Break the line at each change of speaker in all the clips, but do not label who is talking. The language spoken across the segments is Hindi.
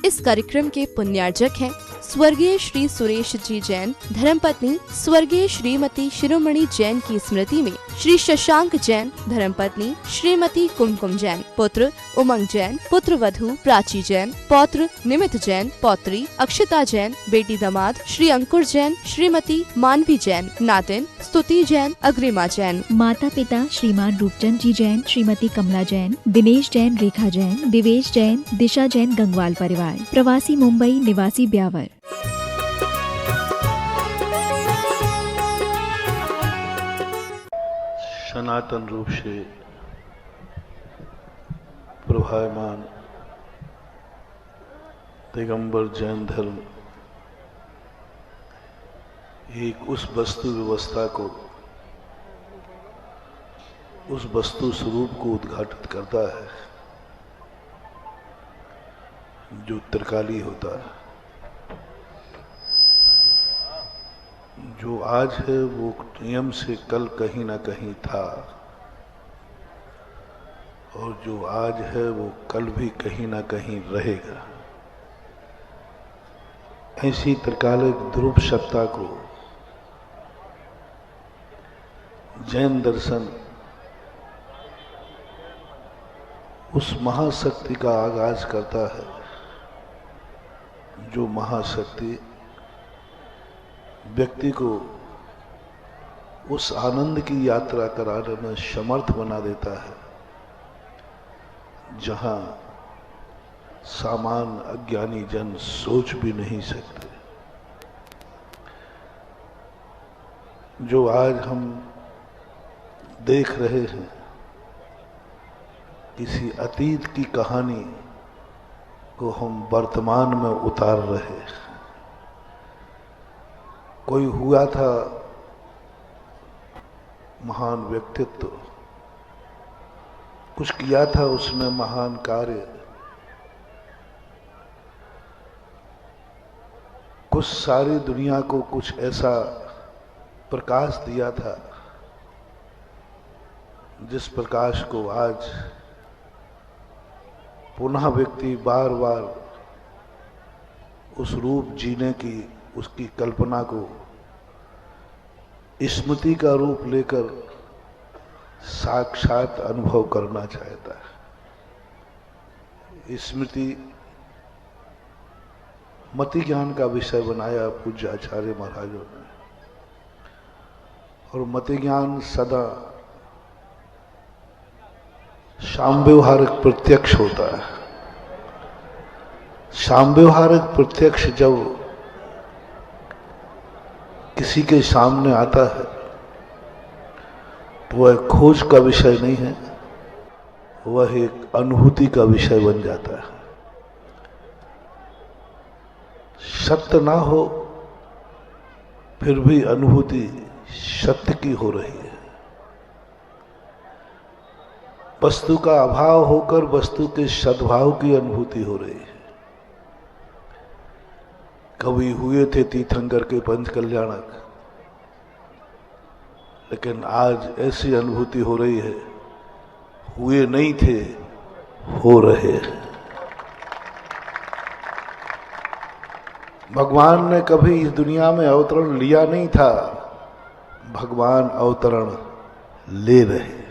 इस कार्यक्रम के पुण्यार्जक हैं स्वर्गीय श्री सुरेश जी जैन, धर्मपत्नी स्वर्गीय श्रीमती शिरोमणि जैन की स्मृति में श्री शशांक जैन, धर्मपत्नी श्रीमती कुमकुम जैन, पुत्र उमंग जैन, पुत्र वधू प्राची जैन, पौत्र निमित जैन, पौत्री अक्षिता जैन, बेटी दामाद श्री अंकुर जैन, श्रीमती मानवी जैन, नातिन स्तुति जैन, अग्रिमा जैन,
माता पिता श्रीमान रूपचंद जी जैन, श्रीमती कमला जैन, दिनेश जैन, रेखा जैन, दिवेश जैन, दिशा जैन, गंगवाल परिवार, प्रवासी मुंबई, निवासी ब्यावर।
सनातन रूप से प्रभायमान दिगंबर जैन धर्म एक उस वस्तु व्यवस्था को, उस वस्तु स्वरूप को उद्घाटित करता है जो त्रिकाली होता है। जो आज है वो नियम से कल कहीं ना कहीं था, और जो आज है वो कल भी कहीं ना कहीं रहेगा। ऐसी त्रिकालिक ध्रुव सत्ता को जैन दर्शन उस महाशक्ति का आगाज करता है, जो महाशक्ति व्यक्ति को उस आनंद की यात्रा कराने में समर्थ बना देता है जहां सामान्य अज्ञानी जन सोच भी नहीं सकते। जो आज हम देख रहे हैं, किसी अतीत की कहानी को हम वर्तमान में उतार रहे हैं। कोई हुआ था महान व्यक्तित्व, कुछ किया था उसने महान कार्य, कुछ सारी दुनिया को कुछ ऐसा प्रकाश दिया था जिस प्रकाश को आज पुनः व्यक्ति बार बार उस रूप जीने की, उसकी कल्पना को स्मृति का रूप लेकर साक्षात अनुभव करना चाहता है। स्मृति मति ज्ञान का विषय बनाया पूज्य आचार्य महाराजों ने, और मति ज्ञान सदा साम्यवहारिक प्रत्यक्ष होता है। साम्यवहारिक प्रत्यक्ष जब किसी के सामने आता है तो वह खोज का विषय नहीं है, वह एक अनुभूति का विषय बन जाता है। सत्य ना हो फिर भी अनुभूति सत्य की हो रही है। वस्तु का अभाव होकर वस्तु के सद्भाव की अनुभूति हो रही है। कभी हुए थे तीर्थंकर के पंच कल्याणक, लेकिन आज ऐसी अनुभूति हो रही है, हुए नहीं थे, हो रहे हैं। भगवान ने कभी इस दुनिया में अवतरण लिया नहीं था, भगवान अवतरण ले रहे।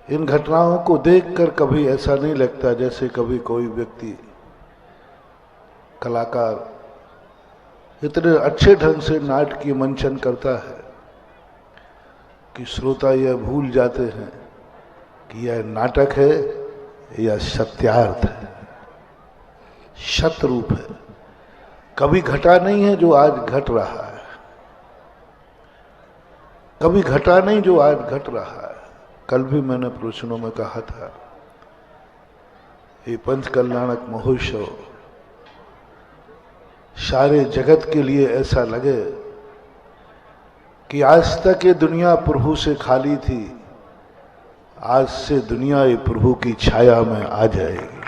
इन घटनाओं को देखकर कभी ऐसा नहीं लगता जैसे कभी कोई व्यक्ति, कलाकार इतने अच्छे ढंग से नाटकीय मंचन करता है कि श्रोता यह भूल जाते हैं कि यह नाटक है या सत्यार्थ है, सत्य रूप है। कभी घटा नहीं है जो आज घट रहा है, कभी घटा नहीं जो आज घट रहा है। कल भी मैंने प्रवचनों में कहा था, ये पंच कल्याणक महोत्सव सारे जगत के लिए ऐसा लगे कि आज तक ये दुनिया प्रभु से खाली थी, आज से दुनिया ये प्रभु की छाया में आ जाएगी।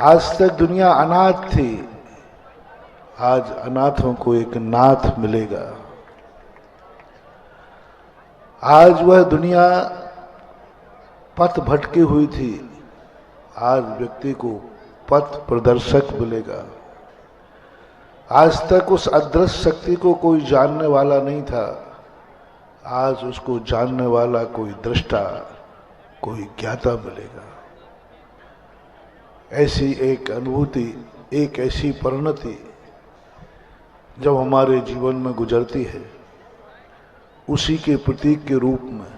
आज तक दुनिया अनाथ थी, आज अनाथों को एक नाथ मिलेगा। आज वह दुनिया पथ भटकी हुई थी, आज व्यक्ति को पथ प्रदर्शक मिलेगा। आज तक उस अदृश्य शक्ति को कोई जानने वाला नहीं था, आज उसको जानने वाला कोई दृष्टा, कोई ज्ञाता मिलेगा। ऐसी एक अनुभूति, एक ऐसी परिणति जब हमारे जीवन में गुजरती है, उसी के प्रतीक के रूप में,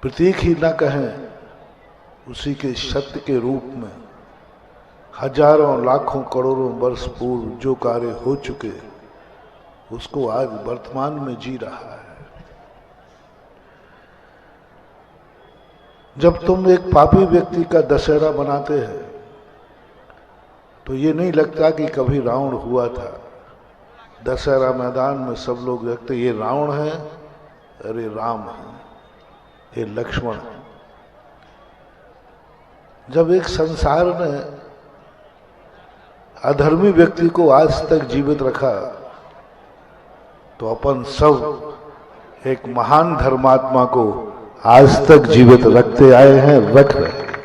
प्रतीक ही न कहें, उसी के सत्य के रूप में हजारों लाखों करोड़ों वर्ष पूर्व जो कार्य हो चुके, उसको आज वर्तमान में जी रहा है। जब तुम एक पापी व्यक्ति का दशहरा बनाते हैं तो ये नहीं लगता कि कभी रावण हुआ था। दशहरा मैदान में सब लोग देखते ये रावण है, अरे राम है, ये लक्ष्मण है। जब एक संसार ने अधर्मी व्यक्ति को आज तक जीवित रखा, तो अपन सब एक महान धर्मात्मा को आज तक जीवित रखते आए हैं, रख रहे हैं।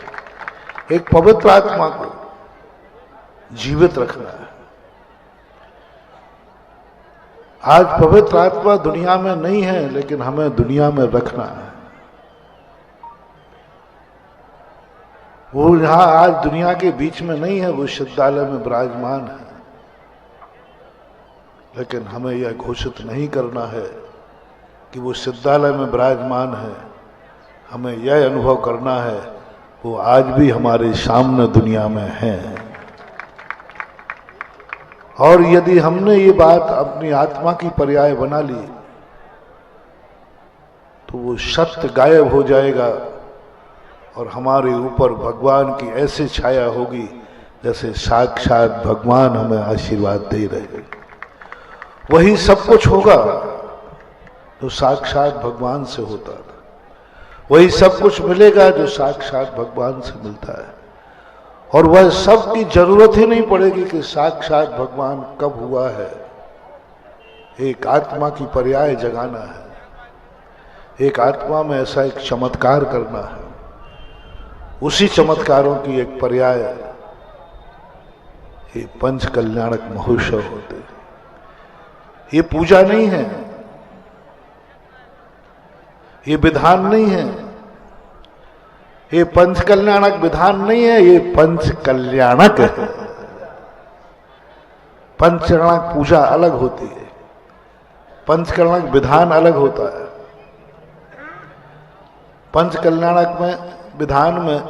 एक पवित्र आत्मा को जीवित रखना है। आज पवित्र आत्मा दुनिया में नहीं है, लेकिन हमें दुनिया में रखना है। वो यहां आज दुनिया के बीच में नहीं है, वो सिद्धालय में विराजमान है, लेकिन हमें यह घोषित नहीं करना है कि वो सिद्धालय में विराजमान है। हमें यह अनुभव करना है वो आज भी हमारे सामने दुनिया में है। और यदि हमने ये बात अपनी आत्मा की पर्याय बना ली, तो वो सत्य गायब हो जाएगा और हमारे ऊपर भगवान की ऐसी छाया होगी जैसे साक्षात भगवान हमें आशीर्वाद दे रहे हैं। वही सब कुछ होगा जो साक्षात भगवान से होता था। वही सब कुछ मिलेगा जो साक्षात भगवान से मिलता है। और वह सब की जरूरत ही नहीं पड़ेगी कि साक्षात भगवान कब हुआ है। एक आत्मा की पर्याय जगाना है, एक आत्मा में ऐसा एक चमत्कार करना है। उसी चमत्कारों की एक पर्याय ये पंच कल्याणक महोत्सव होते। ये पूजा नहीं है, ये विधान नहीं है, ये पंच कल्याणक विधान नहीं है, ये पंच कल्याणक है। पंचकल्याणक पूजा अलग होती है, पंचकल्याणक विधान अलग होता है। पंच कल्याणक में विधान में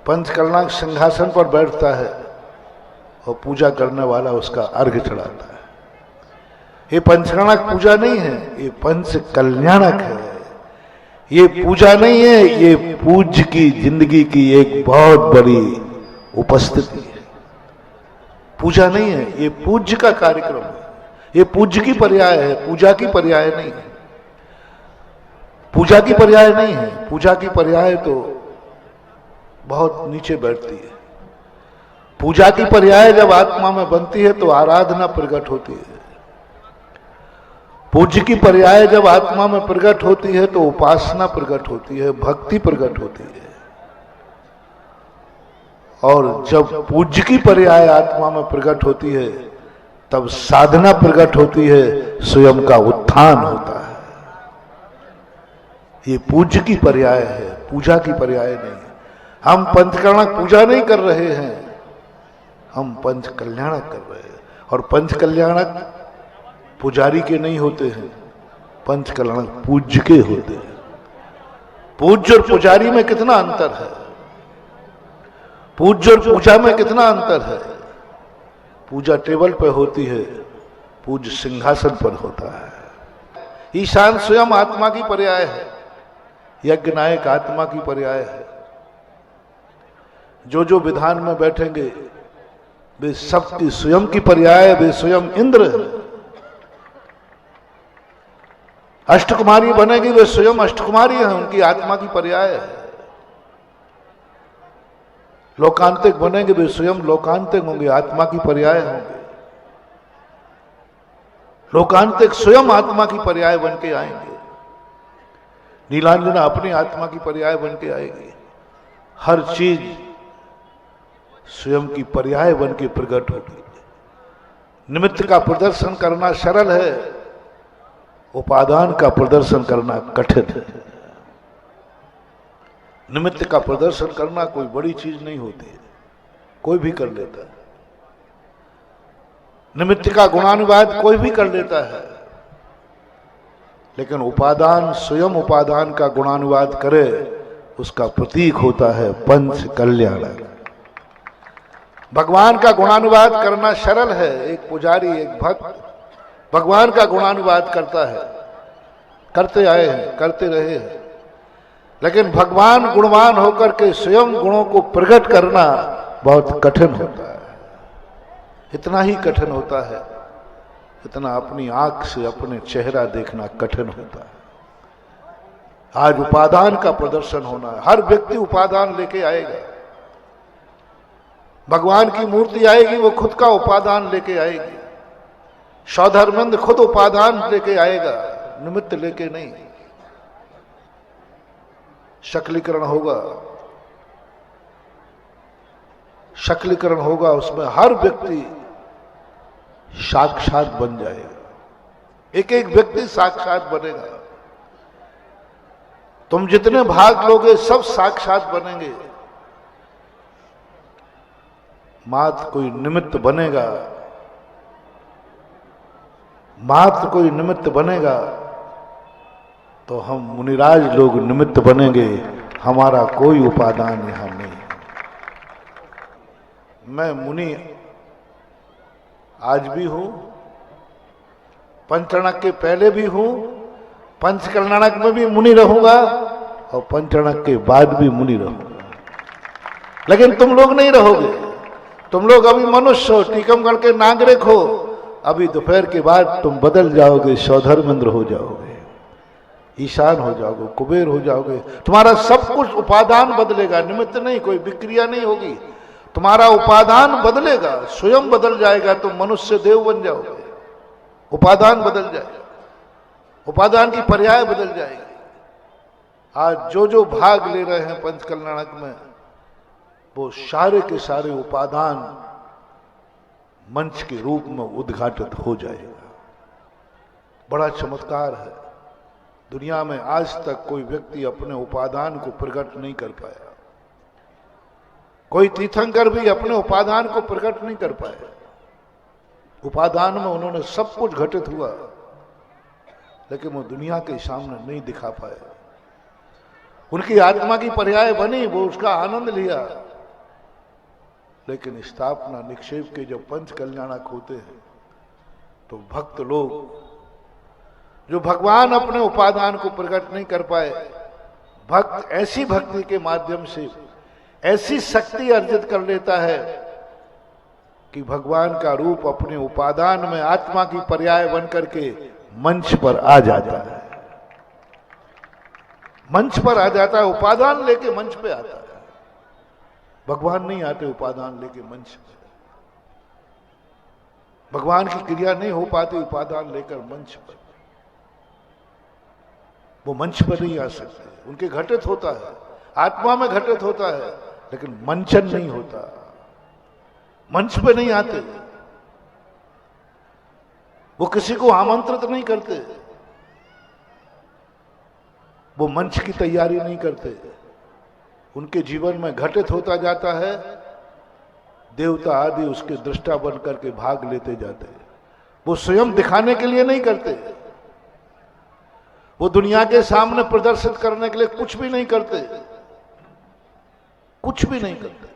पंचकल्याणक सिंहासन पर बैठता है और पूजा करने वाला उसका अर्घ्य चढ़ाता है। ये पंचकल्याणक पूजा नहीं है, ये पंच कल्याणक है। ये पूजा नहीं है, ये पूज्य की जिंदगी की एक बहुत बड़ी उपस्थिति है। पूजा नहीं है, ये पूज्य का कार्यक्रम है। ये पूज्य की पर्याय है, पूजा की पर्याय नहीं है। पूजा की पर्याय नहीं है, पूजा की पर्याय तो बहुत नीचे बैठती है। पूजा की पर्याय जब आत्मा में बनती है तो आराधना प्रकट होती है। पूज्य की पर्याय जब आत्मा में प्रकट होती है तो उपासना प्रकट होती है, भक्ति प्रकट होती है। और जब पूज्य की पर्याय आत्मा में प्रकट होती है तब साधना प्रकट होती है, स्वयं का उत्थान होता है। ये पूज्य की पर्याय है, पूजा की पर्याय नहीं। हम पंचकल्याणक पूजा नहीं कर रहे हैं, हम पंच कल्याणक कर रहे हैं। और पंच कल्याणक पुजारी के नहीं होते हैं, पंच कल्याणक पूज्य के होते हैं। पूज्य और पुजारी में कितना अंतर है, पूज्य और पूजा में कितना अंतर है। पूजा टेबल पर होती है, पूज्य सिंहासन पर होता है। ईशान स्वयं आत्मा की पर्याय है, यज्ञ नायक आत्मा की पर्याय है। जो जो विधान में बैठेंगे वे सबकी स्वयं की पर्याय, वे स्वयं इंद्र है। अष्टकुमारी बनेगी, वे स्वयं अष्टकुमारी हैं, उनकी आत्मा की पर्याय है। लोकांतिक बनेंगे, वे स्वयं लोकांतिक होंगे, आत्मा की पर्याय होंगे। लोकांतिक स्वयं आत्मा की पर्याय बन के आएंगे। नीलांजना अपनी आत्मा की पर्याय बन के आएगी। हर चीज स्वयं की पर्याय बन के प्रकट होगी। निमित्त का प्रदर्शन करना सरल है, उपादान का प्रदर्शन करना कठिन है। निमित्त का प्रदर्शन करना कोई बड़ी चीज नहीं होती है, कोई भी कर लेता है। निमित्त का गुणानुवाद कोई भी कर लेता है, लेकिन उपादान स्वयं उपादान का गुणानुवाद करे, उसका प्रतीक होता है पंच कल्याण। भगवान का गुणानुवाद करना सरल है। एक पुजारी, एक भक्त भगवान का गुणानुवाद करता है, करते आए हैं, करते रहे हैं। लेकिन भगवान गुणवान होकर के स्वयं गुणों को प्रकट करना बहुत कठिन होता है। इतना ही कठिन होता है इतना अपनी आंख से अपने चेहरा देखना कठिन होता है। आज उपादान का प्रदर्शन होना है। हर व्यक्ति उपादान लेके आएगा। भगवान की मूर्ति आएगी, वो खुद का उपादान लेके आएगी। सौधर्मंद खुद उपादान लेके आएगा, निमित्त लेके नहीं। शक्लीकरण होगा, शक्लीकरण होगा, उसमें हर व्यक्ति साक्षात बन जाएगा। एक एक व्यक्ति साक्षात बनेगा। तुम जितने भाग लोगे सब साक्षात बनेंगे। मात्र कोई निमित्त बनेगा, मात्र कोई निमित्त बनेगा तो हम मुनिराज लोग निमित्त बनेंगे। हमारा कोई उपादान यहां नहीं। मैं मुनि आज भी हूं, पंचणक के पहले भी हूं, पंचकल्याणक में भी मुनि रहूंगा और पंचणक के बाद भी मुनि रहूंगा। लेकिन तुम लोग नहीं रहोगे। तुम लोग अभी मनुष्य हो, टीकमगढ़ के नागरिक हो। अभी दोपहर के बाद तुम बदल जाओगे, सौधर्मेंद्र हो जाओगे, ईशान हो जाओगे, कुबेर हो जाओगे। तुम्हारा सब कुछ उपादान बदलेगा, निमित्त नहीं। कोई विक्रिया नहीं होगी। तुम्हारा उपादान बदलेगा, स्वयं बदल जाएगा। तुम मनुष्य देव बन जाओगे। उपादान बदल जाएगा, उपादान की पर्याय बदल जाएगी। आज जो जो भाग ले रहे हैं पंचकल्याणक में, वो सारे के सारे उपादान मंच के रूप में उद्घाटित हो जाएगा। बड़ा चमत्कार है। दुनिया में आज तक कोई व्यक्ति अपने उपादान को प्रकट नहीं कर पाया। कोई तीर्थंकर भी अपने उपादान को प्रकट नहीं कर पाए। उपादान में उन्होंने सब कुछ घटित हुआ, लेकिन वो दुनिया के सामने नहीं दिखा पाए। उनकी आत्मा की पर्याय बनी, वो उसका आनंद लिया। लेकिन स्थापना निक्षेप के जब पंच कल्याणक होते हैं तो भक्त लोग जो भगवान अपने उपादान को प्रकट नहीं कर पाए, भक्त ऐसी भक्ति के माध्यम से ऐसी शक्ति अर्जित कर लेता है कि भगवान का रूप अपने उपादान में आत्मा की पर्याय बन करके मंच पर आ जाता है। मंच पर आ जाता है, उपादान लेके मंच पे आता है। भगवान नहीं आते उपादान लेके मंच पे। भगवान की क्रिया नहीं हो पाती उपादान लेकर मंच पर। वो मंच पर नहीं आ सकते। उनके घटित होता है, आत्मा में घटित होता है, लेकिन मंचन नहीं होता। मंच पे नहीं आते। वो किसी को आमंत्रित नहीं करते। वो मंच की तैयारी नहीं करते। उनके जीवन में घटित होता जाता है। देवता आदि उसके दृष्टा बन करके भाग लेते जाते हैं। वो स्वयं दिखाने के लिए नहीं करते। वो दुनिया के सामने प्रदर्शित करने के लिए कुछ भी नहीं करते, कुछ भी नहीं करते।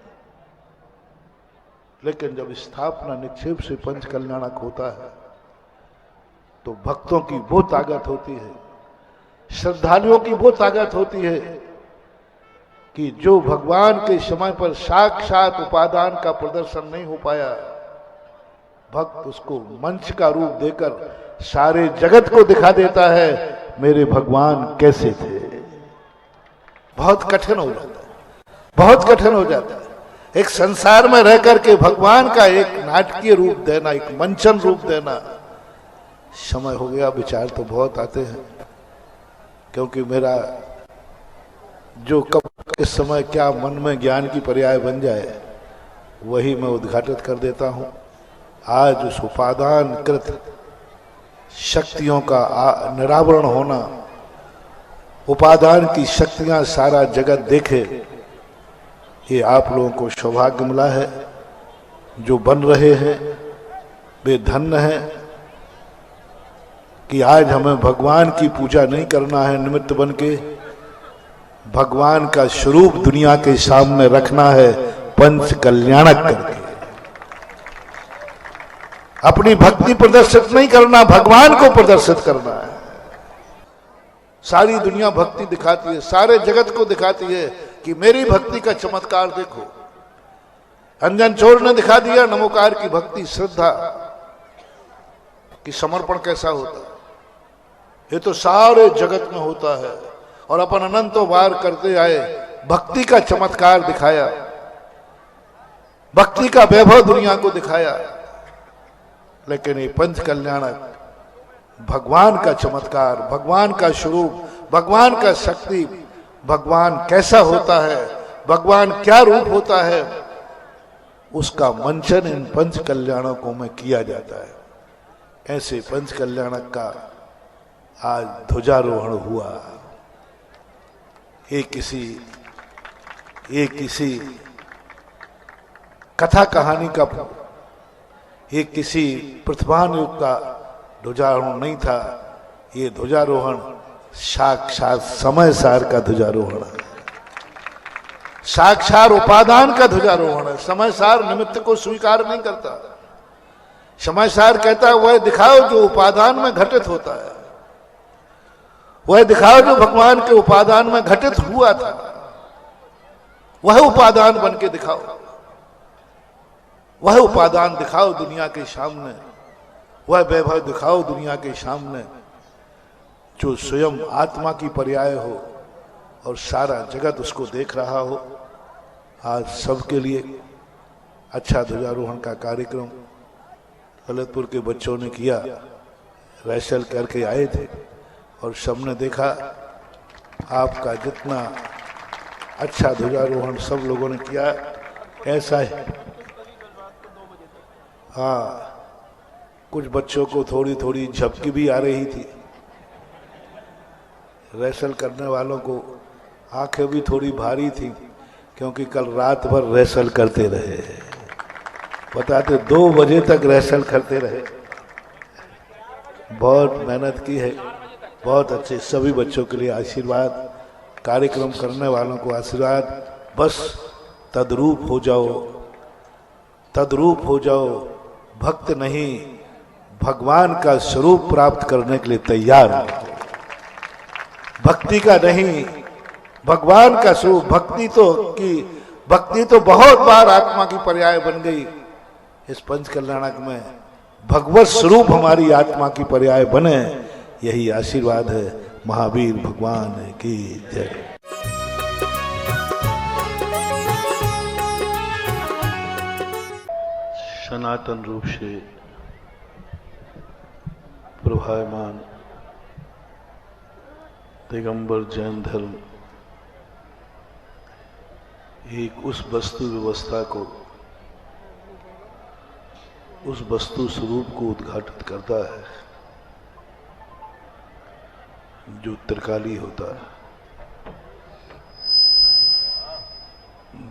लेकिन जब स्थापना निक्षेप से पंच कल्याणक होता है तो भक्तों की वो ताकत होती है, श्रद्धालुओं की वो ताकत होती है कि जो भगवान के समय पर साक्षात उपादान का प्रदर्शन नहीं हो पाया, भक्त उसको मंच का रूप देकर सारे जगत को दिखा देता है मेरे भगवान कैसे थे। बहुत कठिन हो जाता है, बहुत कठिन हो जाता है। एक संसार में रह करके भगवान का एक नाटकीय रूप देना, एक मंचन रूप देना। समय हो गया, विचार तो बहुत आते हैं, क्योंकि मेरा जो कब किस समय क्या मन में ज्ञान की पर्याय बन जाए वही मैं उद्घाटित कर देता हूं। आज उस उपादान कृत शक्तियों का निरावरण होना, उपादान की शक्तियां सारा जगत देखे, ये आप लोगों को सौभाग्य मिला है। जो बन रहे हैं वे धन्य हैं कि आज हमें भगवान की पूजा नहीं करना है निमित्त बन के, भगवान का स्वरूप दुनिया के सामने रखना है पंच कल्याणक करके। अपनी भक्ति प्रदर्शित नहीं करना, भगवान को प्रदर्शित करना है। सारी दुनिया भक्ति दिखाती है, सारे जगत को दिखाती है कि मेरी भक्ति का चमत्कार देखो। अंजन चोर ने दिखा दिया नमोकार की भक्ति, श्रद्धा कि समर्पण कैसा होता है। ये तो सारे जगत में होता है और अपन अनंतों बार करते आए, भक्ति का चमत्कार दिखाया, भक्ति का वैभव दुनिया को दिखाया। लेकिन ये पंच कल्याणक भगवान का चमत्कार, भगवान का स्वरूप, भगवान का शक्ति, भगवान कैसा होता है, भगवान क्या रूप होता है, उसका मंचन इन पंच कल्याणकों में किया जाता है। ऐसे पंच कल्याणक का आज ध्वजारोहण हुआ। ये किसी कथा कहानी का, ये किसी प्रतिभान युग का ध्वजारोहण नहीं था। ये ध्वजारोहण साक्षात समय सार का ध्वजारोहण है, साक्षात उपादान का ध्वजारोहण है। समय सार निमित्त को स्वीकार नहीं करता। समय सार कहता है वह दिखाओ जो उपादान में घटित होता है, वह दिखाओ जो भगवान के उपादान में घटित हुआ था, वह उपादान बन के दिखाओ, वह उपादान दिखाओ दुनिया के सामने, वह वैभव दिखाओ दुनिया के सामने जो स्वयं आत्मा की पर्याय हो और सारा जगत उसको देख रहा हो। आज सबके लिए अच्छा ध्वजारोहण का कार्यक्रम ललितपुर के बच्चों ने किया, रैसल करके आए थे और सबने देखा आपका जितना अच्छा ध्वजारोहण सब लोगों ने किया ऐसा है। हाँ, कुछ बच्चों को थोड़ी थोड़ी झपकी भी आ रही थी, रैसल करने वालों को आंखें भी थोड़ी भारी थी क्योंकि कल रात भर रैसल करते रहे, बताते 2 बजे तक रैसल करते रहे। बहुत मेहनत की है, बहुत अच्छे। सभी बच्चों के लिए आशीर्वाद, कार्यक्रम करने वालों को आशीर्वाद। बस तद्रूप हो जाओ, तद्रूप हो जाओ, भक्त नहीं भगवान का स्वरूप प्राप्त करने के लिए तैयार हो। भक्ति का नहीं, भगवान का स्वरूप। भक्ति तो बहुत बार आत्मा की पर्याय बन गई। इस पंच कल्याणक में भगवत स्वरूप हमारी आत्मा की पर्याय बने, यही आशीर्वाद है। महावीर भगवान की जय। सनातन रूप से प्रभायमान दिगंबर जैन धर्म एक उस वस्तु व्यवस्था को, उस वस्तु स्वरूप को उद्घाटित करता है जो त्रिकाली होता है।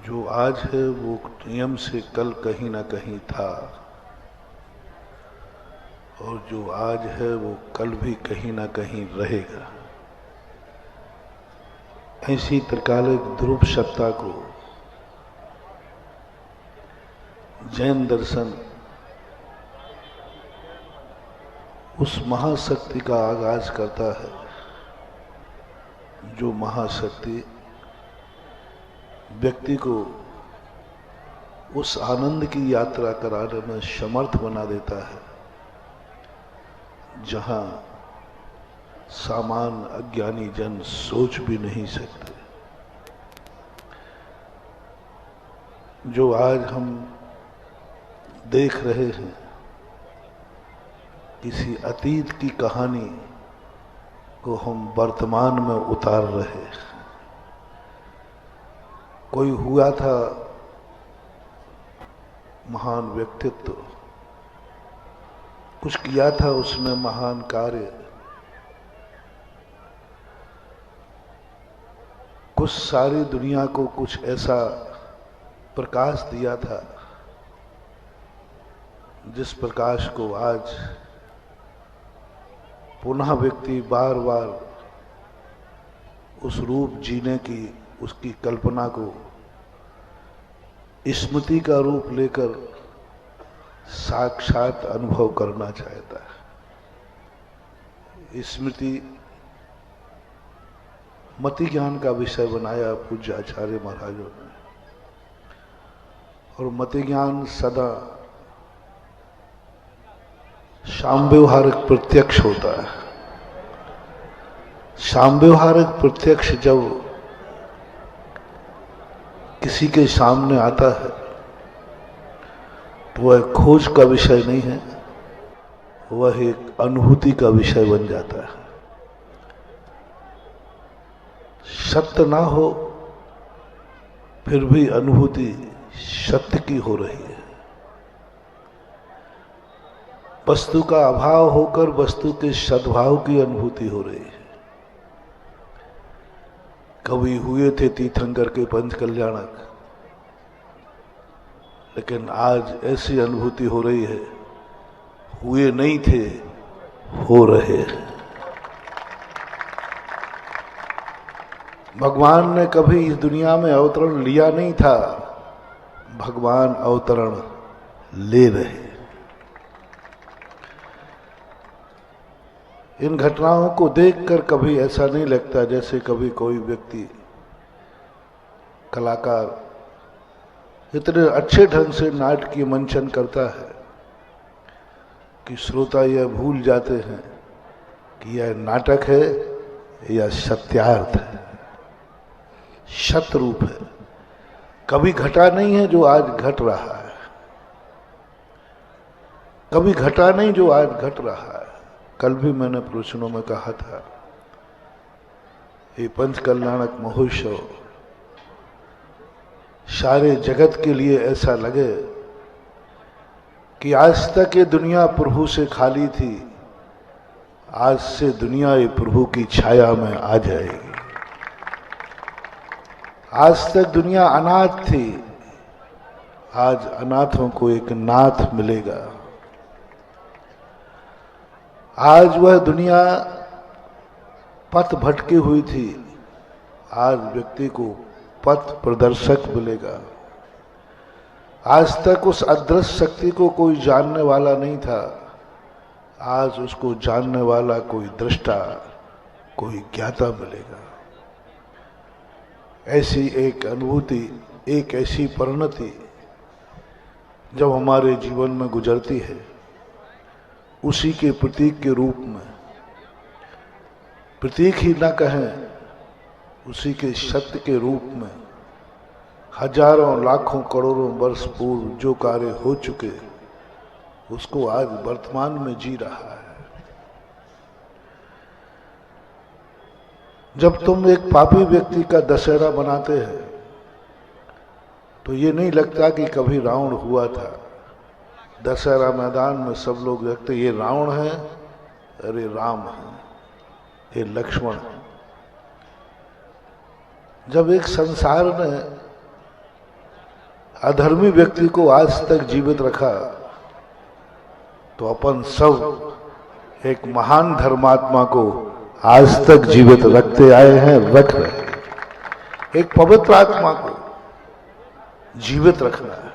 जो आज है वो नियम से कल कहीं ना कहीं था, और जो आज है वो कल भी कहीं ना कहीं रहेगा। ऐसी त्रिकालिक ध्रुव सत्ता को जैन दर्शन उस महाशक्ति का आगाज करता है, जो महाशक्ति व्यक्ति को उस आनंद की यात्रा कराने में समर्थ बना देता है जहां सामान्य अज्ञानी जन सोच भी नहीं सकते। जो आज हम देख रहे हैं, किसी अतीत की कहानी को हम वर्तमान में उतार रहे हैं। कोई हुआ था महान व्यक्तित्व, कुछ किया था उसने महान कार्य, कुछ सारी दुनिया को कुछ ऐसा प्रकाश दिया था जिस प्रकाश को आज पुनः व्यक्ति बार बार उस रूप जीने की, उसकी कल्पना को स्मृति का रूप लेकर साक्षात अनुभव करना चाहता है। स्मृति मति ज्ञान का विषय बनाया पूज्य आचार्य महाराजों ने, और मति ज्ञान सदा शाम व्यवहारिक प्रत्यक्ष होता है। शाम व्यवहारिक प्रत्यक्ष जब किसी के सामने आता है तो वह खोज का विषय नहीं है, वह एक अनुभूति का विषय बन जाता है। सत्य ना हो फिर भी अनुभूति सत्य की हो रही है। वस्तु का अभाव होकर वस्तु के सद्भाव की अनुभूति हो रही है। कभी हुए थे तीर्थंकर के पंच कल्याणक, लेकिन आज ऐसी अनुभूति हो रही है, हुए नहीं थे, हो रहे हैं। भगवान ने कभी इस दुनिया में अवतरण लिया नहीं था, भगवान अवतरण ले रहे। इन घटनाओं को देखकर कभी ऐसा नहीं लगता जैसे कभी कोई व्यक्ति, कलाकार इतने अच्छे ढंग से नाटकीय मंचन करता है कि श्रोता यह भूल जाते हैं कि यह नाटक है या सत्यार्थ है, सत्य रूप है। कभी घटा नहीं है जो आज घट रहा है, कभी घटा नहीं जो आज घट रहा है। कल भी मैंने प्रवचनों में कहा था, ये पंच कल्याणक महोत्सव सारे जगत के लिए ऐसा लगे कि आज तक ये दुनिया प्रभु से खाली थी, आज से दुनिया ये प्रभु की छाया में आ जाएगी। आज तक दुनिया अनाथ थी, आज अनाथों को एक नाथ मिलेगा। आज वह दुनिया पथ भटकी हुई थी, आज व्यक्ति को पथ प्रदर्शक मिलेगा। आज तक उस अदृश्य शक्ति को कोई जानने वाला नहीं था, आज उसको जानने वाला कोई दृष्टा, कोई ज्ञाता मिलेगा। ऐसी एक अनुभूति, एक ऐसी परिणति जब हमारे जीवन में गुजरती है, उसी के प्रतीक के रूप में, प्रतीक ही न कहें, उसी के सत्य के रूप में हजारों लाखों करोड़ों वर्ष पूर्व जो कार्य हो चुके उसको आज वर्तमान में जी रहा है। जब तुम एक पापी व्यक्ति का दशहरा मनाते हैं तो ये नहीं लगता कि कभी रावण हुआ था। दशहरा मैदान में सब लोग देखते ये रावण है, अरे राम है, ये लक्ष्मण है। जब एक संसार ने अधर्मी व्यक्ति को आज तक जीवित रखा तो अपन सब एक महान धर्मात्मा को आज तक जीवित रखते आए हैं, रख रहे हैं। एक पवित्र आत्मा को जीवित रखना है।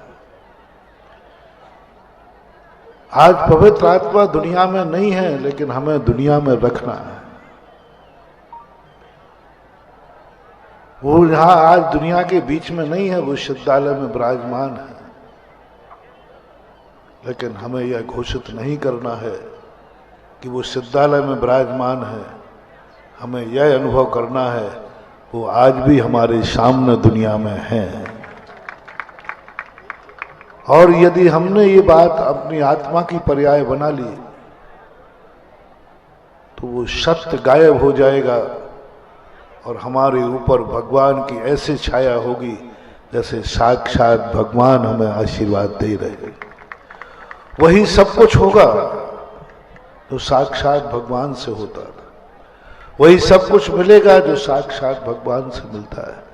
आज पवित्र आत्मा दुनिया में नहीं है, लेकिन हमें दुनिया में रखना है। वो यहां आज दुनिया के बीच में नहीं है, वो सिद्धालय में विराजमान है, लेकिन हमें यह घोषित नहीं करना है कि वो सिद्धालय में विराजमान है। हमें यह अनुभव करना है वो आज भी हमारे सामने दुनिया में है। और यदि हमने ये बात अपनी आत्मा की पर्याय बना ली तो वो सत्य गायब हो जाएगा और हमारे ऊपर भगवान की ऐसी छाया होगी जैसे साक्षात भगवान हमें आशीर्वाद दे रहे हैं। वही सब कुछ होगा जो साक्षात भगवान से होता था, वही सब कुछ मिलेगा जो साक्षात भगवान से मिलता है।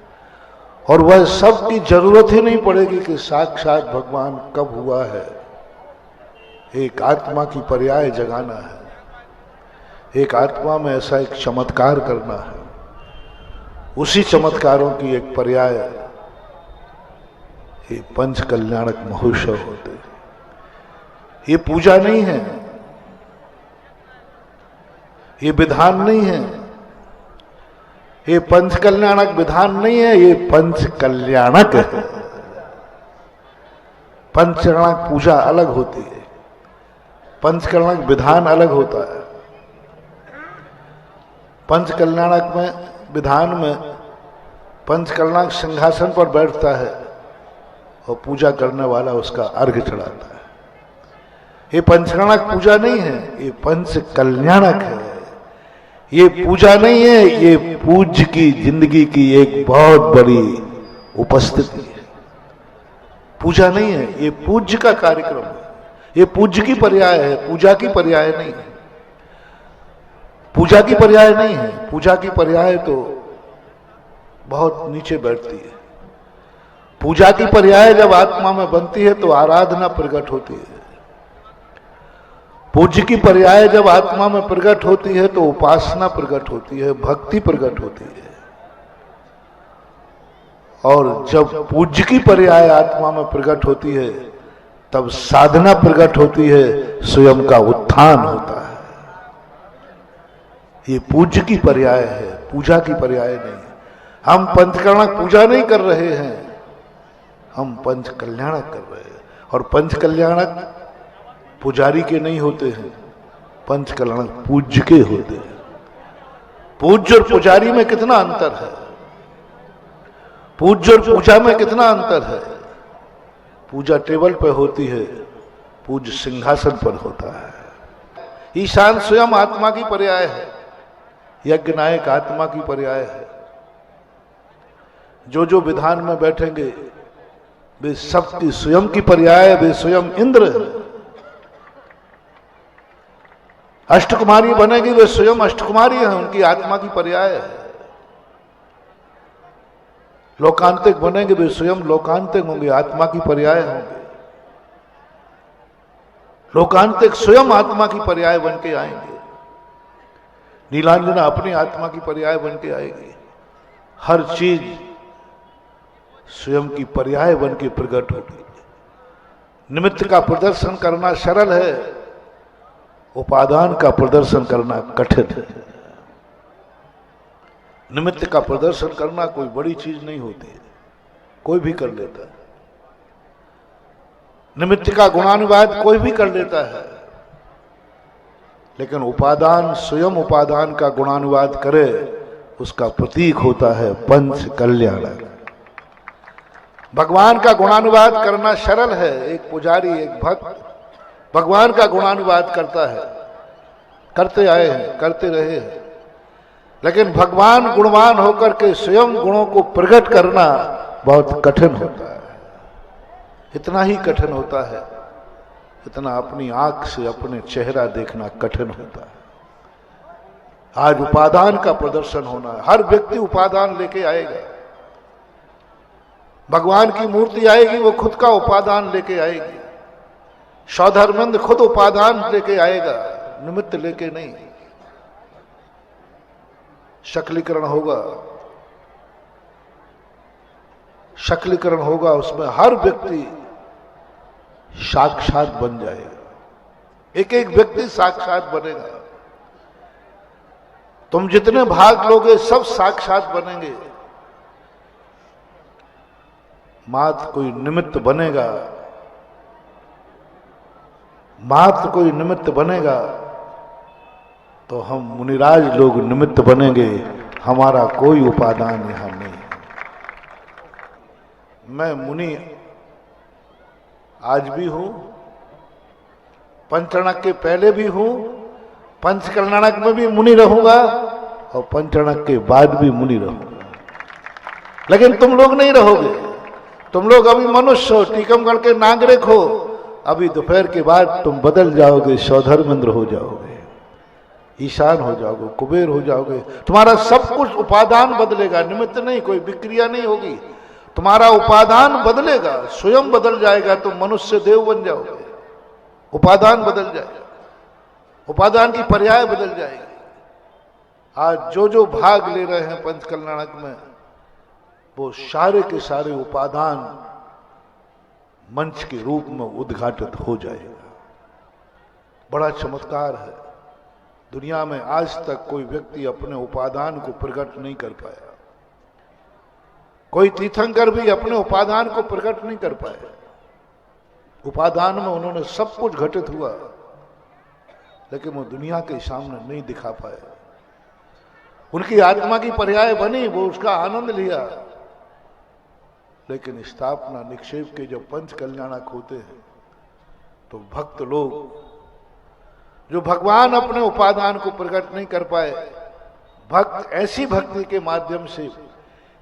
और वह सब की जरूरत ही नहीं पड़ेगी कि साक्षात भगवान कब हुआ है। एक आत्मा की पर्याय जगाना है, एक आत्मा में ऐसा एक चमत्कार करना है। उसी चमत्कारों की एक पर्याय ये पंच कल्याणक महोत्सव होते हैं। ये पूजा नहीं है, ये विधान नहीं है, ये पंच कल्याणक विधान नहीं है, ये पंच कल्याणक है। पंचकल्याणक पूजा अलग होती है, पंचकल्याणक विधान अलग होता है। पंचकल्याणक में विधान में पंचकल्याणक सिंहासन पर बैठता है और पूजा करने वाला उसका अर्घ्य चढ़ाता है। ये पंचकल्याणक पूजा नहीं है, ये पंच कल्याणक है। ये पूजा नहीं है, ये पूज्य की जिंदगी की एक बहुत बड़ी उपस्थिति है। पूजा नहीं है, ये पूज्य का कार्यक्रम है, ये पूज्य की पर्याय है, पूजा की पर्याय नहीं है। पूजा की पर्याय नहीं है, पूजा की पर्याय तो बहुत नीचे बैठती है। पूजा की पर्याय जब आत्मा में बनती है तो आराधना प्रकट होती है। पूज्य की पर्याय जब आत्मा में प्रकट होती है तो उपासना प्रकट होती है, भक्ति प्रकट होती है। और जब पूज्य की पर्याय आत्मा में प्रकट होती है तब साधना प्रकट होती है, स्वयं का उत्थान होता है। ये पूज्य की पर्याय है, पूजा की पर्याय नहीं। हम पंचकल्याणक पूजा नहीं कर रहे हैं, हम पंच कल्याणक कर रहे हैं। और पंच कल्याणक पुजारी के नहीं होते हैं, पंच कल्याणक पूज्य के होते हैं। पूज्य और पुजारी में कितना अंतर है, पूज्य और पूजा में कितना अंतर है। पूजा टेबल पर होती है, पूज्य सिंहासन पर होता है। ईशान स्वयं आत्मा की पर्याय है, यज्ञ नायक आत्मा की पर्याय है। जो जो विधान में बैठेंगे वे सबकी स्वयं की पर्याय, वे स्वयं इंद्र है। अष्टकुमारी बनेगी, वे स्वयं अष्टकुमारी हैं, उनकी आत्मा की पर्याय है। लोकांतिक बनेंगे, वे स्वयं लोकांतिक होंगे, आत्मा की पर्याय होंगे। लोकांतिक स्वयं आत्मा की पर्याय बन के आएंगे। नीलांजना अपनी आत्मा की पर्याय बन के आएगी। हर चीज स्वयं की पर्याय बन के प्रकट होगी। निमित्त का प्रदर्शन करना सरल है, उपादान का प्रदर्शन करना कठिन है। निमित्त का प्रदर्शन करना कोई बड़ी चीज नहीं होती है, कोई भी कर लेता है। निमित्त का गुणानुवाद कोई भी कर लेता है, लेकिन उपादान स्वयं उपादान का गुणानुवाद करे, उसका प्रतीक होता है पंच कल्याणक। भगवान का गुणानुवाद करना सरल है। एक पुजारी, एक भक्त भगवान का गुणानुवाद करता है, करते आए हैं, करते रहे हैं। लेकिन भगवान गुणवान होकर के स्वयं गुणों को प्रकट करना बहुत कठिन होता है। इतना ही कठिन होता है इतना अपनी आंख से अपने चेहरा देखना कठिन होता है। आज उपादान का प्रदर्शन होना है, हर व्यक्ति उपादान लेके आएगा। भगवान की मूर्ति आएगी, वो खुद का उपादान लेके आएगी। सौधर्मंद खुद उपादान लेके आएगा, निमित्त लेके नहीं। शक्लीकरण होगा, शक्लीकरण होगा, उसमें हर व्यक्ति साक्षात बन जाएगा। एक एक व्यक्ति साक्षात बनेगा। तुम जितने भाग लोगे सब साक्षात बनेंगे। मात्र कोई निमित्त बनेगा, मात्र कोई निमित्त बनेगा तो हम मुनिराज लोग निमित्त बनेंगे। हमारा कोई उपादान यहां नहीं। मैं मुनि आज भी हूं, पंचकल्याणक के पहले भी हूं, पंचकल्याणक में भी मुनि रहूंगा और पंचकल्याणक के बाद भी मुनि रहूंगा। लेकिन तुम लोग नहीं रहोगे, तुम लोग अभी मनुष्य हो, टीकमगढ़ के नागरिक हो, अभी दोपहर के बाद तुम बदल जाओगे, सौधर्मेंद्र हो जाओगे, ईशान हो जाओगे, कुबेर हो जाओगे। तुम्हारा सब कुछ उपादान बदलेगा, निमित्त नहीं, कोई विक्रिया नहीं होगी। तुम्हारा उपादान बदलेगा, स्वयं बदल जाएगा, तुम मनुष्य देव बन जाओगे। उपादान बदल जाएगा, उपादान की पर्याय बदल जाएगी। आज जो जो भाग ले रहे हैं पंच कल्याणक में, वो सारे के सारे उपादान मंच के रूप में उद्घाटित हो जाएगा। बड़ा चमत्कार है। दुनिया में आज तक कोई व्यक्ति अपने उपादान को प्रकट नहीं कर पाया, कोई तीर्थंकर भी अपने उपादान को प्रकट नहीं कर पाए। उपादान में उन्होंने सब कुछ घटित हुआ, लेकिन वो दुनिया के सामने नहीं दिखा पाए। उनकी आत्मा की पर्याय बनी, वो उसका आनंद लिया, लेकिन स्थापना निक्षेप के जब पंच कल्याणक होते हैं तो भक्त लोग जो भगवान अपने उपादान को प्रकट नहीं कर पाए, भक्त ऐसी भक्ति के माध्यम से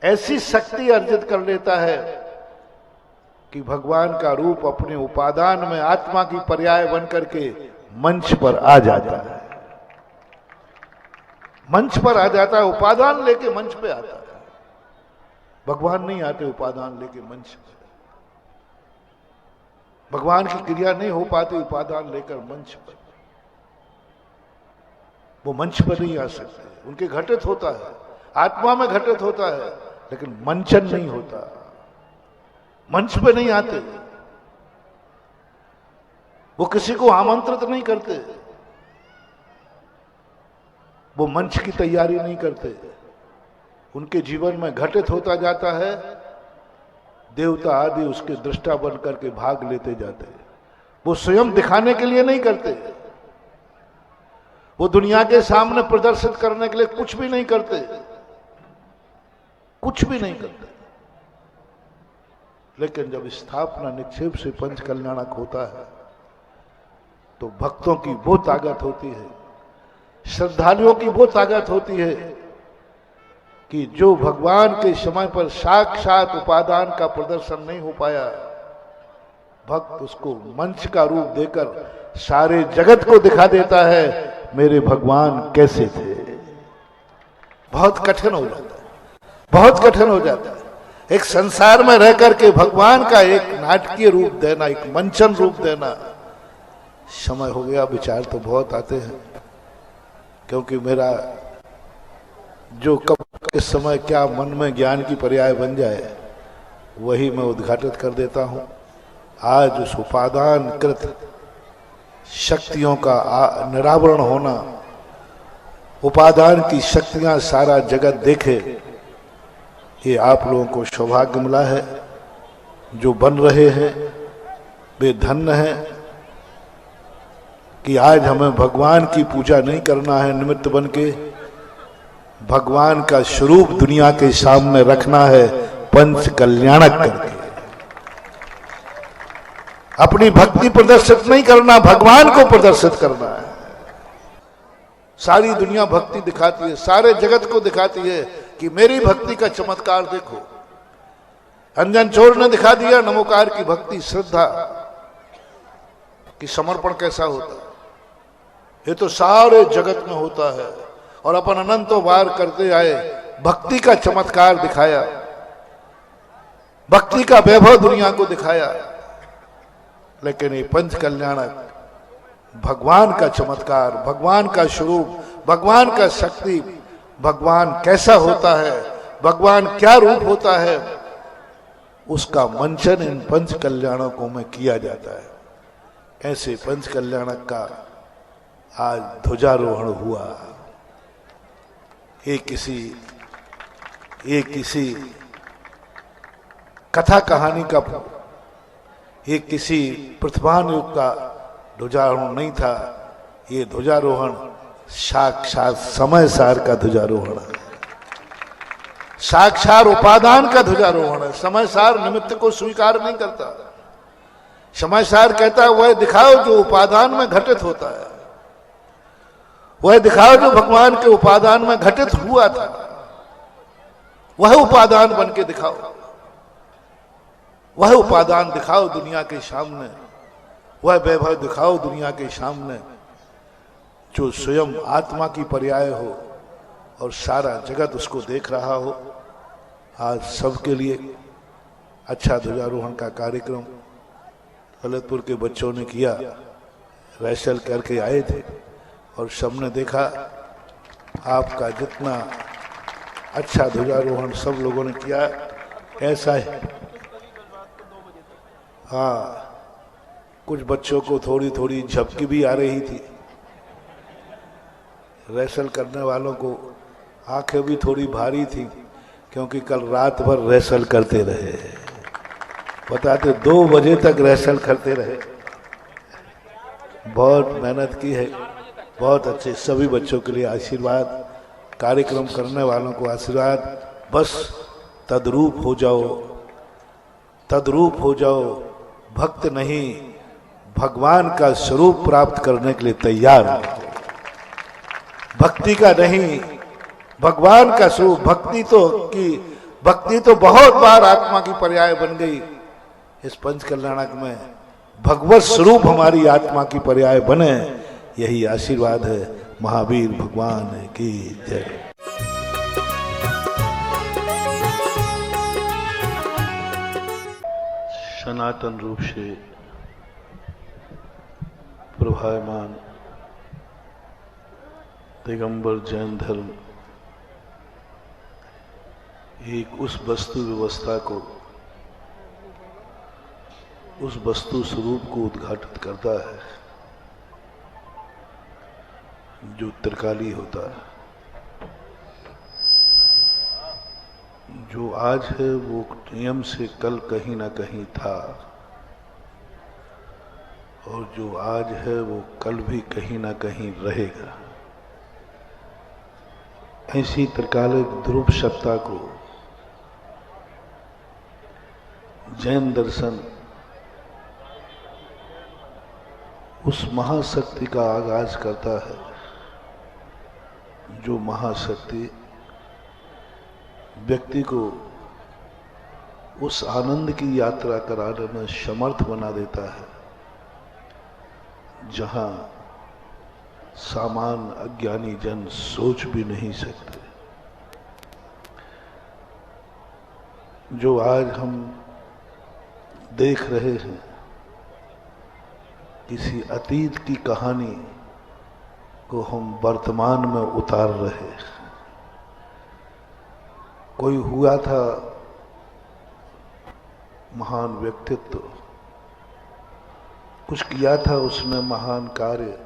ऐसी शक्ति अर्जित कर लेता है कि भगवान का रूप अपने उपादान में आत्मा की पर्याय बन करके मंच पर आ जाता है। मंच पर आ जाता है, उपादान लेके मंच पे आता है। भगवान नहीं आते उपादान लेके मंच पे, भगवान की क्रिया नहीं हो पाती उपादान लेकर मंच पर। वो मंच पर नहीं आ सकते, उनके घटित होता है, आत्मा में घटित होता है, लेकिन मंचन नहीं होता, मंच पे नहीं आते। वो किसी को आमंत्रित नहीं करते, वो मंच की तैयारी नहीं करते। उनके जीवन में घटित होता जाता है, देवता आदि उसके दृष्टा बन करके भाग लेते जाते हैं। वो स्वयं दिखाने के लिए नहीं करते, वो दुनिया के सामने प्रदर्शित करने के लिए कुछ भी नहीं करते, कुछ भी नहीं करते। लेकिन जब स्थापना निक्षेप से पंच कल्याणक होता है तो भक्तों की वो ताकत होती है, श्रद्धालुओं की वो ताकत होती है कि जो भगवान के समय पर साक्षात उपादान का प्रदर्शन नहीं हो पाया, भक्त उसको मंच का रूप देकर सारे जगत को दिखा देता है, मेरे भगवान कैसे थे। बहुत कठिन हो जाता है, बहुत कठिन हो जाता है एक संसार में रह करके भगवान का एक नाटकीय रूप देना, एक मंचन रूप देना। समय हो गया, विचार तो बहुत आते हैं, क्योंकि मेरा जो कब इस समय क्या मन में ज्ञान की पर्याय बन जाए वही मैं उद्घाटित कर देता हूं। आज उस उपादान कृत शक्तियों का निरावरण होना, उपादान की शक्तियां सारा जगत देखे, ये आप लोगों को सौभाग्य मिला है। जो बन रहे हैं वे धन्य हैं कि आज हमें भगवान की पूजा नहीं करना है निमित्त बन के, भगवान का स्वरूप दुनिया के सामने रखना है पंच कल्याणक करके। अपनी भक्ति प्रदर्शित नहीं करना, भगवान को प्रदर्शित करना है। सारी दुनिया भक्ति दिखाती है, सारे जगत को दिखाती है कि मेरी भक्ति का चमत्कार देखो। अंजन चोर ने दिखा दिया नमोकार की भक्ति, श्रद्धा कि समर्पण कैसा होता है। ये तो सारे जगत में होता है और अपन अनंतों बार करते आए, भक्ति का चमत्कार दिखाया, भक्ति का वैभव दुनिया को दिखाया। लेकिन ये पंच कल्याणक भगवान का चमत्कार, भगवान का स्वरूप, भगवान का शक्ति, भगवान कैसा होता है, भगवान क्या रूप होता है, उसका मंचन इन पंच कल्याणकों में किया जाता है। ऐसे पंच कल्याणक का आज ध्वजारोहण हुआ। ये किसी कथा कहानी का, ये किसी प्रतिभानुयुक्त का ध्वजारोहण नहीं था। ये ध्वजारोहण साक्षात समय सार का ध्वजारोहण है, साक्षात उपादान का ध्वजारोहण है। समय सार निमित्त को स्वीकार नहीं करता। समय सार कहता है वह दिखाओ जो उपादान में घटित होता है, वह दिखाओ जो भगवान के उपादान में घटित हुआ था, वह उपादान बन के दिखाओ। वह उपादान दिखाओ दुनिया के सामने, वह वैभव दिखाओ दुनिया के सामने जो स्वयं आत्मा की पर्याय हो और सारा जगत उसको देख रहा हो। आज सबके लिए अच्छा ध्वजारोहण का कार्यक्रम ललितपुर के बच्चों ने किया, रैसल करके आए थे और सबने देखा आपका जितना अच्छा ध्वजारोहण सब लोगों ने किया ऐसा है। हाँ, कुछ बच्चों को थोड़ी थोड़ी झपकी भी आ रही थी, रैसल करने वालों को आंखें भी थोड़ी भारी थी क्योंकि कल रात भर रैसल करते रहे, बताते 2 बजे तक रैसल करते रहे। बहुत मेहनत की है, बहुत अच्छे। सभी बच्चों के लिए आशीर्वाद, कार्यक्रम करने वालों को आशीर्वाद। बस तद्रूप हो जाओ, तद्रूप हो जाओ, भक्त नहीं भगवान का स्वरूप प्राप्त करने के लिए तैयार हो। भक्ति का नहीं, भगवान का स्वरूप। भक्ति तो बहुत बार आत्मा की पर्याय बन गई। इस पंच कल्याणक में भगवत स्वरूप हमारी आत्मा की पर्याय बने, यही आशीर्वाद है। महावीर भगवान की जय। सनातन रूप से प्रभायमान दिगंबर जैन धर्म एक उस वस्तु व्यवस्था को, उस वस्तु स्वरूप को उद्घाटित करता है जो त्रिकाली होता है। जो आज है वो नियम से कल कहीं ना कहीं था, और जो आज है वो कल भी कहीं ना कहीं रहेगा। ऐसी त्रिकालिक ध्रुव सत्ता को जैन दर्शन उस महाशक्ति का आगाज करता है, जो महाशक्ति व्यक्ति को उस आनंद की यात्रा कराने में समर्थ बना देता है जहां सामान्य अज्ञानी जन सोच भी नहीं सकते। जो आज हम देख रहे हैं, किसी अतीत की कहानी को हम वर्तमान में उतार रहे हैं। कोई हुआ था महान व्यक्तित्व, कुछ किया था उसने महान कार्य,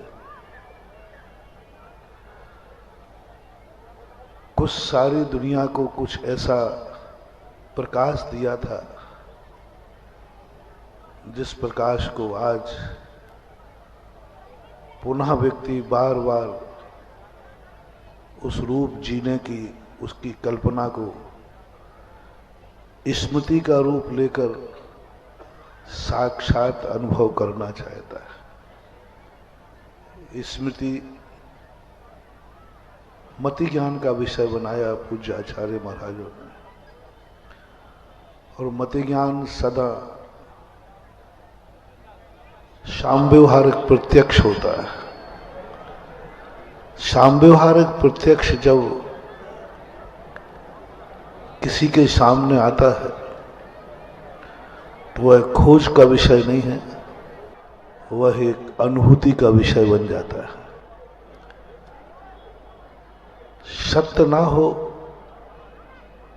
कुछ सारी दुनिया को कुछ ऐसा प्रकाश दिया था जिस प्रकाश को आज पुनः व्यक्ति बार बार उस रूप जीने की, उसकी कल्पना को स्मृति का रूप लेकर साक्षात अनुभव करना चाहता है। स्मृति मति ज्ञान का विषय बनाया पूज्य आचार्य महाराजों ने, और मति ज्ञान सदा साम्यवहारिक प्रत्यक्ष होता है। साम्यवहारिक प्रत्यक्ष जब किसी के सामने आता है तो वह खोज का विषय नहीं है, वह एक अनुभूति का विषय बन जाता है। सत्य ना हो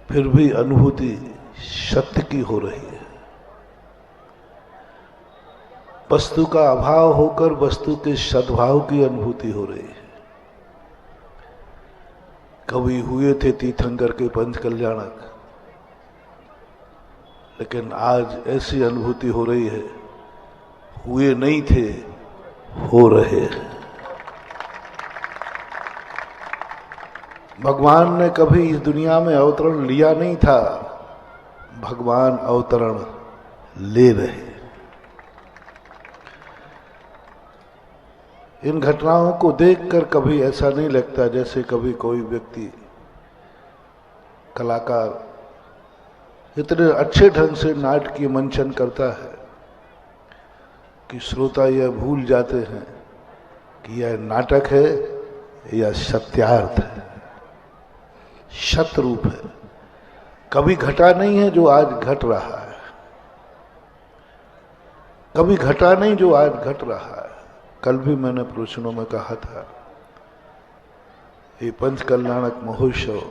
फिर भी अनुभूति सत्य की हो रही है। वस्तु का अभाव होकर वस्तु के सद्भाव की अनुभूति हो रही है। कवि हुए थे तीर्थंकर के पंच कल्याणक, लेकिन आज ऐसी अनुभूति हो रही है, हुए नहीं थे, हो रहे हैं। भगवान ने कभी इस दुनिया में अवतरण लिया नहीं था, भगवान अवतरण ले रहे। इन घटनाओं को देखकर कभी ऐसा नहीं लगता जैसे कभी कोई व्यक्ति, कलाकार इतने अच्छे ढंग से नाटकीय मंचन करता है कि श्रोता यह भूल जाते हैं कि यह नाटक है या सत्यार्थ है, सतरूप है। कभी घटा नहीं है जो आज घट रहा है, कभी घटा नहीं जो आज घट रहा है। कल भी मैंने प्रवचनों में कहा था, ये पंच कल्याणक महोत्सव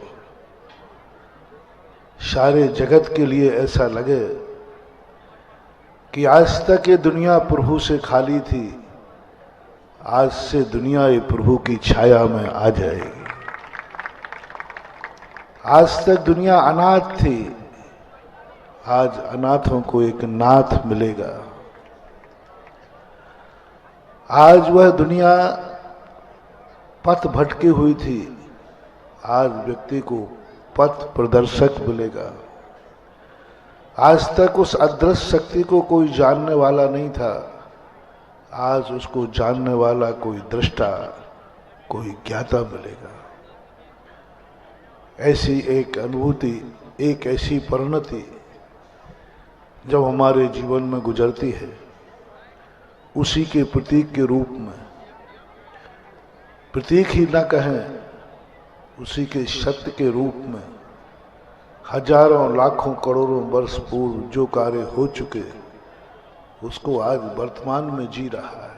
सारे जगत के लिए ऐसा लगे कि आज तक ये दुनिया प्रभु से खाली थी, आज से दुनिया ये प्रभु की छाया में आ जाएगी। आज तक दुनिया अनाथ थी, आज अनाथों को एक नाथ मिलेगा। आज वह दुनिया पथ भटकी हुई थी, आज व्यक्ति को पथ प्रदर्शक मिलेगा। आज तक उस अदृश्य शक्ति को कोई जानने वाला नहीं था, आज उसको जानने वाला कोई दृष्टा, कोई ज्ञाता मिलेगा। ऐसी एक अनुभूति, एक ऐसी परिणति जब हमारे जीवन में गुजरती है, उसी के प्रतीक के रूप में, प्रतीक ही न कहें, उसी के सत्य के रूप में हजारों लाखों करोड़ों वर्ष पूर्व जो कार्य हो चुके, उसको आज वर्तमान में जी रहा है।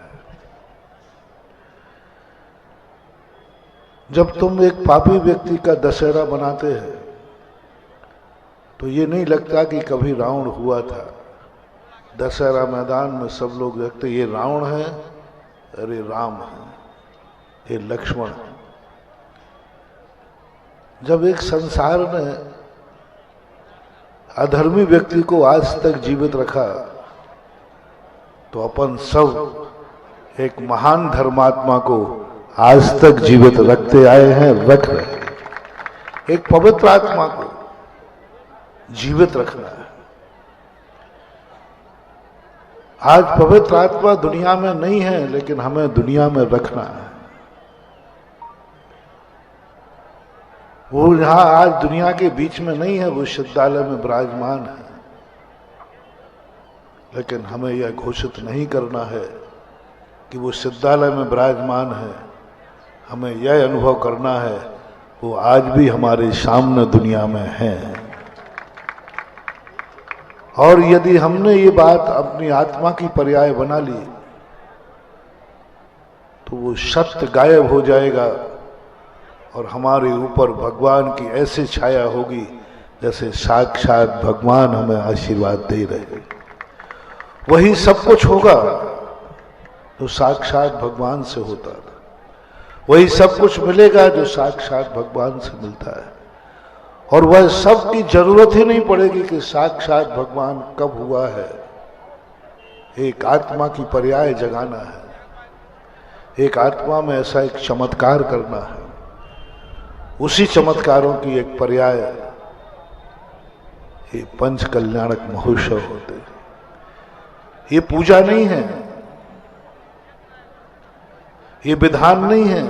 जब तुम एक पापी व्यक्ति का दशहरा बनाते हैं तो ये नहीं लगता कि कभी रावण हुआ था। दशहरा मैदान में सब लोग देखते ये रावण है, अरे राम है, ये लक्ष्मण है। जब एक संसार ने अधर्मी व्यक्ति को आज तक जीवित रखा, तो अपन सब एक महान धर्मात्मा को आज तक जीवित रखते आए हैं, रख रहे हैं। एक पवित्र आत्मा को जीवित रखना है। आज पवित्र आत्मा दुनिया में नहीं है, लेकिन हमें दुनिया में रखना है। वो यहां आज दुनिया के बीच में नहीं है, वो सिद्धालय में विराजमान है, लेकिन हमें यह घोषित नहीं करना है कि वो सिद्धालय में विराजमान है। हमें यह अनुभव करना है वो आज भी हमारे सामने दुनिया में है। और यदि हमने ये बात अपनी आत्मा की पर्याय बना ली, तो वो सत्य गायब हो जाएगा और हमारे ऊपर भगवान की ऐसी छाया होगी जैसे साक्षात भगवान हमें आशीर्वाद दे रहे। वही सब कुछ होगा जो साक्षात भगवान से होता था, वही सब कुछ मिलेगा जो साक्षात भगवान से मिलता है। और वह सब की जरूरत ही नहीं पड़ेगी कि साक्षात भगवान कब हुआ है। एक आत्मा की पर्याय जगाना है, एक आत्मा में ऐसा एक चमत्कार करना है। उसी चमत्कारों की एक पर्याय ये पंच कल्याणक महोत्सव होते। ये पूजा नहीं है, ये विधान नहीं है,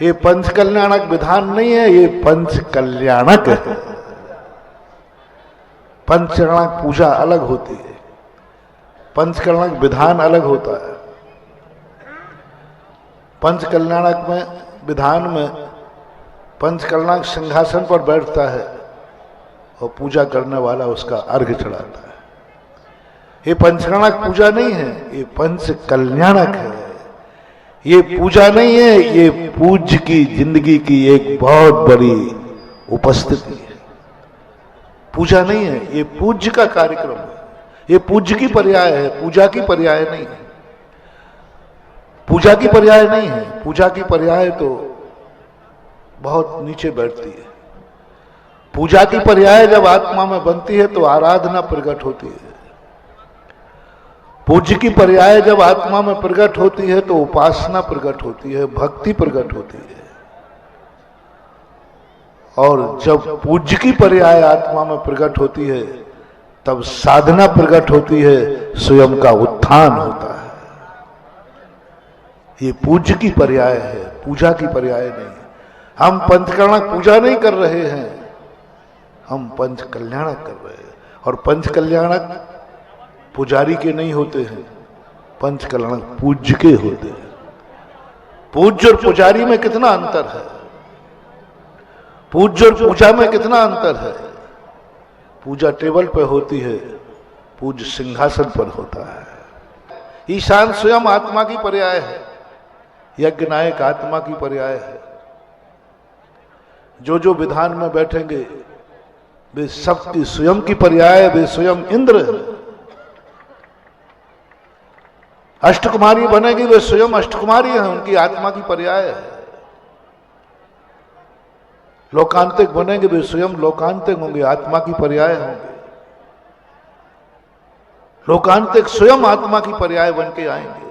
ये पंच कल्याणक विधान नहीं है, ये पंच कल्याणक है। पंच कल्याणक पूजा अलग होती है, पंच कल्याणक विधान अलग होता है। पंच कल्याणक में विधान में पंच कल्याणक सिंहासन पर बैठता है और पूजा करने वाला उसका अर्घ्य चढ़ाता है। ये पंचकल्याणक पूजा नहीं है, ये पंच कल्याणक है। ये पूजा नहीं है, ये पूज्य की जिंदगी की एक बहुत बड़ी उपस्थिति है। पूजा नहीं है, ये पूज्य का कार्यक्रम है, ये पूज्य की पर्याय है, पूजा की पर्याय नहीं है। पूजा की पर्याय नहीं है, पूजा की पर्याय तो बहुत नीचे बैठती है। पूजा की पर्याय जब आत्मा में बनती है तो आराधना प्रकट होती है। पूज्य की पर्याय जब आत्मा में प्रकट होती है तो उपासना प्रकट होती है, भक्ति प्रकट होती है। और जब पूज्य की पर्याय आत्मा में प्रकट होती है तब साधना प्रकट होती है, स्वयं का उत्थान होता है। ये पूज्य की पर्याय है, पूजा की पर्याय नहीं। हम पंचकर्णक पूजा नहीं कर रहे हैं, हम पंच कल्याणक कर रहे हैं। और पंच कल्याणक पुजारी के नहीं होते हैं, पंच कल्याणक पूज्य के होते हैं। पूज्य और पुजारी में कितना अंतर है, पूज्य और पूजा में कितना अंतर है। पूजा टेबल पर होती है, पूज्य सिंहासन पर होता है। ईशान स्वयं आत्मा की पर्याय है, यज्ञ नायक आत्मा की पर्याय है। जो जो विधान में बैठेंगे वे सबकी स्वयं की पर्याय, वे स्वयं इंद्र है। अष्टकुमारी बनेगी, वे स्वयं अष्टकुमारी है, उनकी आत्मा की पर्याय है। लोकांतिक बनेंगे, वे स्वयं लोकांतिक होंगे, आत्मा की पर्याय होंगे। लोकांतिक स्वयं आत्मा की पर्याय बन के आएंगे।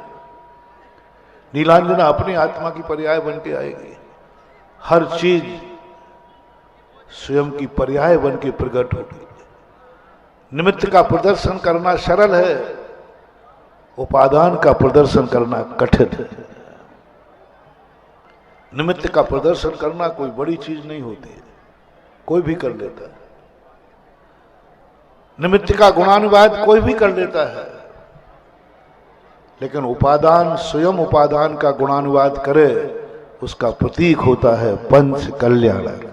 नीलांजना अपनी आत्मा की पर्याय बन के आएगी। हर चीज स्वयं की पर्याय बन के प्रकट होगी। निमित्त का प्रदर्शन करना सरल है, उपादान का प्रदर्शन करना कठिन है। निमित्त का प्रदर्शन करना कोई बड़ी चीज नहीं होती है, कोई भी कर लेता है। निमित्त का गुणानुवाद कोई भी कर लेता है, लेकिन उपादान स्वयं उपादान का गुणानुवाद करे, उसका प्रतीक होता है पंच कल्याणक।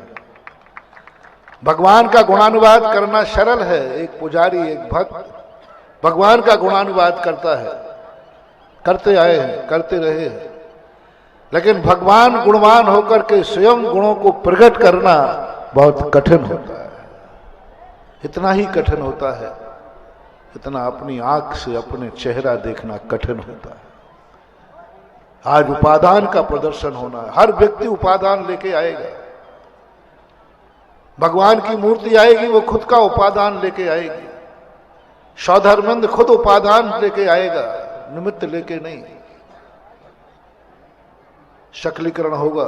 भगवान का गुणानुवाद करना सरल है। एक पुजारी, एक भक्त भगवान का गुणानुवाद करता है, करते आए हैं, करते रहे हैं। लेकिन भगवान गुणवान होकर के स्वयं गुणों को प्रकट करना बहुत कठिन होता है। इतना ही कठिन होता है इतना अपनी आंख से अपने चेहरा देखना कठिन होता है। आज उपादान का प्रदर्शन होना है, हर व्यक्ति उपादान लेके आएगा। भगवान की मूर्ति आएगी, वो खुद का उपादान लेके आएगी। सौधर्मंद खुद उपादान लेके आएगा, निमित्त लेके नहीं। शक्लीकरण होगा,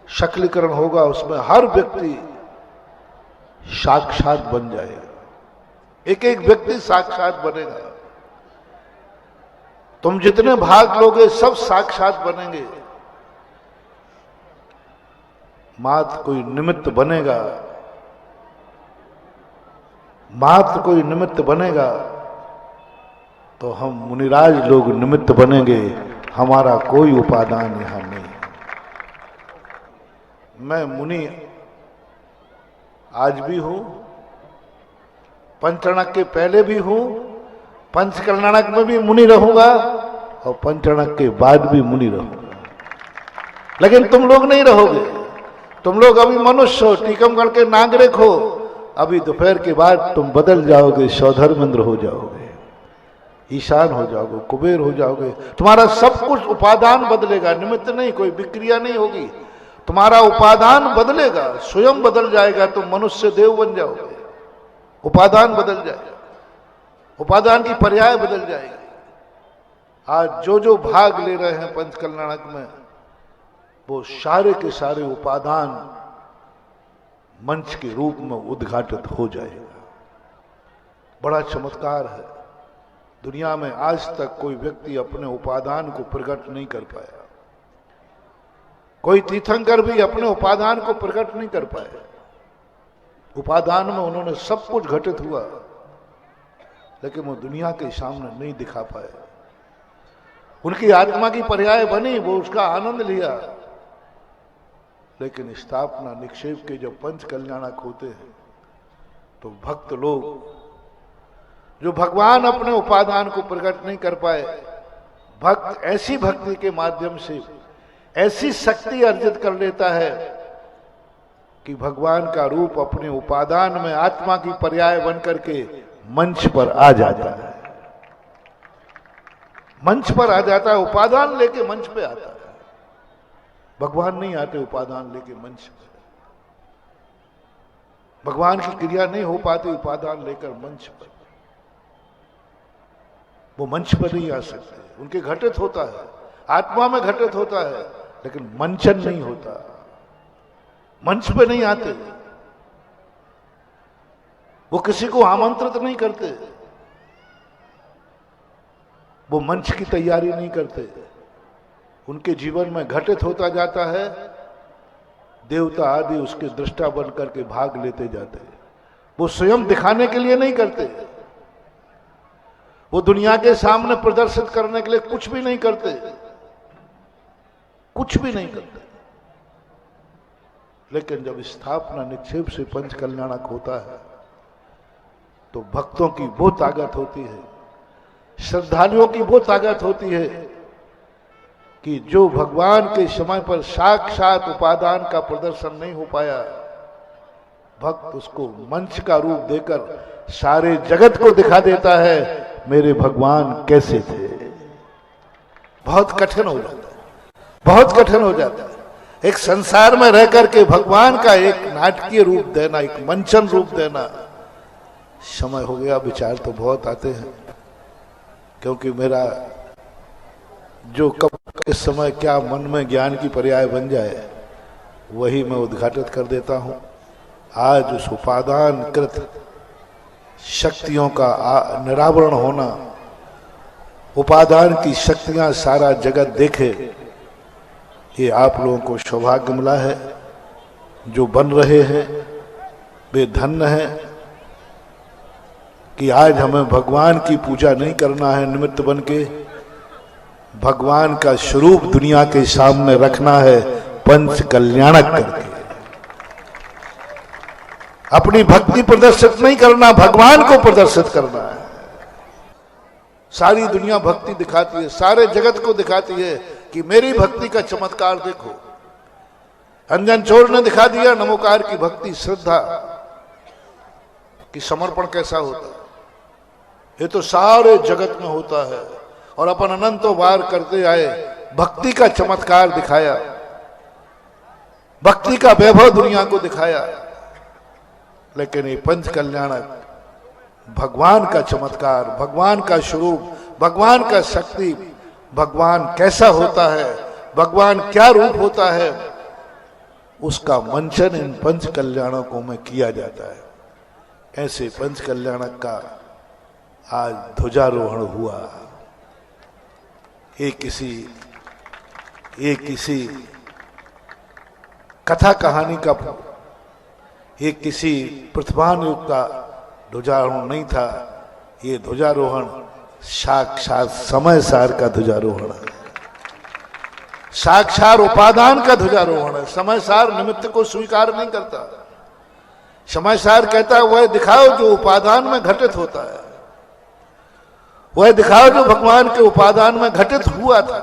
शक्लीकरण होगा, उसमें हर व्यक्ति साक्षात बन जाएगा। एक एक व्यक्ति साक्षात बनेगा। तुम जितने भाग लोगे सब साक्षात बनेंगे। मात्र कोई निमित्त बनेगा, मात्र कोई निमित्त बनेगा तो हम मुनिराज लोग निमित्त बनेंगे। हमारा कोई उपादान यहां नहीं। मैं मुनि आज भी हूं, पंचणक के पहले भी हूं, पंचकल्याणक में भी मुनि रहूंगा और पंचणक के बाद भी मुनि रहूंगा। लेकिन तुम लोग नहीं रहोगे। तुम लोग अभी मनुष्य हो, टीकमगढ़ के नागरिक हो। अभी दोपहर के बाद तुम बदल जाओगे, सौधर्मेंद्र हो जाओगे, ईशान हो जाओगे, कुबेर हो जाओगे। तुम्हारा सब कुछ उपादान बदलेगा, निमित्त नहीं, कोई विक्रिया नहीं होगी। तुम्हारा उपादान बदलेगा, स्वयं बदल जाएगा। तुम मनुष्य देव बन जाओगे, उपादान बदल जाएगा, उपादान की पर्याय बदल जाएगी। आज जो जो भाग ले रहे हैं पंचकल्याणक में, वो सारे के सारे उपादान मंच के रूप में उद्घाटित हो जाएगा। बड़ा चमत्कार है। दुनिया में आज तक कोई व्यक्ति अपने उपादान को प्रकट नहीं कर पाया। कोई तीर्थंकर भी अपने उपादान को प्रकट नहीं कर पाए। उपादान में उन्होंने सब कुछ घटित हुआ, लेकिन वो दुनिया के सामने नहीं दिखा पाए। उनकी आत्मा की पर्याय बनी, वो उसका आनंद लिया, लेकिन स्थापना निक्षेप के जब पंच कल्याणक होते हैं तो भक्त लोग जो भगवान अपने उपादान को प्रकट नहीं कर पाए, भक्त ऐसी भक्ति के माध्यम से ऐसी शक्ति अर्जित कर लेता है कि भगवान का रूप अपने उपादान में आत्मा की पर्याय बनकर के मंच पर आ जाता है। मंच पर आ जाता है, उपादान लेके मंच पे आता है। भगवान नहीं आते उपादान लेके मंच पे। भगवान की क्रिया नहीं हो पाती उपादान लेकर मंच पर। वो मंच पर नहीं आ सकते। उनके घटित होता है, आत्मा में घटित होता है, लेकिन मंचन नहीं होता। मंच पे नहीं आते, वो किसी को आमंत्रित नहीं करते, वो मंच की तैयारी नहीं करते। उनके जीवन में घटित होता जाता है देवता आदि उसके दृष्टा बन करके भाग लेते जाते हैं। वो स्वयं दिखाने के लिए नहीं करते, वो दुनिया के सामने प्रदर्शित करने के लिए कुछ भी नहीं करते, कुछ भी नहीं करते। लेकिन जब स्थापना निक्षेप से पंच कल्याणक होता है तो भक्तों की वो ताकत होती है, श्रद्धालुओं की वो ताकत होती है कि जो भगवान के समय पर साक्षात उपादान का प्रदर्शन नहीं हो पाया, भक्त उसको मंच का रूप देकर सारे जगत को दिखा देता है मेरे भगवान कैसे थे। बहुत कठिन हो जाता है, बहुत कठिन हो जाता है एक संसार में रह करके भगवान का एक नाटकीय रूप देना, एक मंचन रूप देना। समय हो गया, विचार तो बहुत आते हैं, क्योंकि मेरा जो कब इस समय क्या मन में ज्ञान की पर्याय बन जाए वही मैं उद्घाटित कर देता हूं। आज उस उपादान कृत शक्तियों का निरावरण होना, उपादान की शक्तियां सारा जगत देखे, ये आप लोगों को सौभाग्य मिला है। जो बन रहे हैं वे धन्य हैं कि आज हमें भगवान की पूजा नहीं करना है निमित्त बन के, भगवान का स्वरूप दुनिया के सामने रखना है पंच कल्याणक करके। अपनी भक्ति प्रदर्शित नहीं करना, भगवान को प्रदर्शित करना है। सारी दुनिया भक्ति दिखाती है, सारे जगत को दिखाती है कि मेरी भक्ति का चमत्कार देखो। अंजन चोर ने दिखा दिया नमोकार की भक्ति, श्रद्धा कि समर्पण कैसा होता है। ये तो सारे जगत में होता है और अपन अनंतों बार करते आए, भक्ति का चमत्कार दिखाया, भक्ति का वैभव दुनिया को दिखाया। लेकिन ये पंच कल्याणक भगवान का चमत्कार, भगवान का स्वरूप, भगवान का शक्ति, भगवान कैसा होता है, भगवान क्या रूप होता है, उसका मंचन इन पंच कल्याणकों में किया जाता है। ऐसे पंच कल्याणक का आज ध्वजारोहण हुआ। ये किसी कथा कहानी का, ये किसी प्रतिभान युग का ध्वजारोहण नहीं था। ये ध्वजारोहण साक्षात समय सार का ध्वजारोहण है, साक्षात उपादान का ध्वजारोहण है। समय सार निमित्त को स्वीकार नहीं करता। समय सार कहता है वह दिखाओ जो उपादान में घटित होता है, वह दिखाओ जो भगवान के उपादान में घटित हुआ था,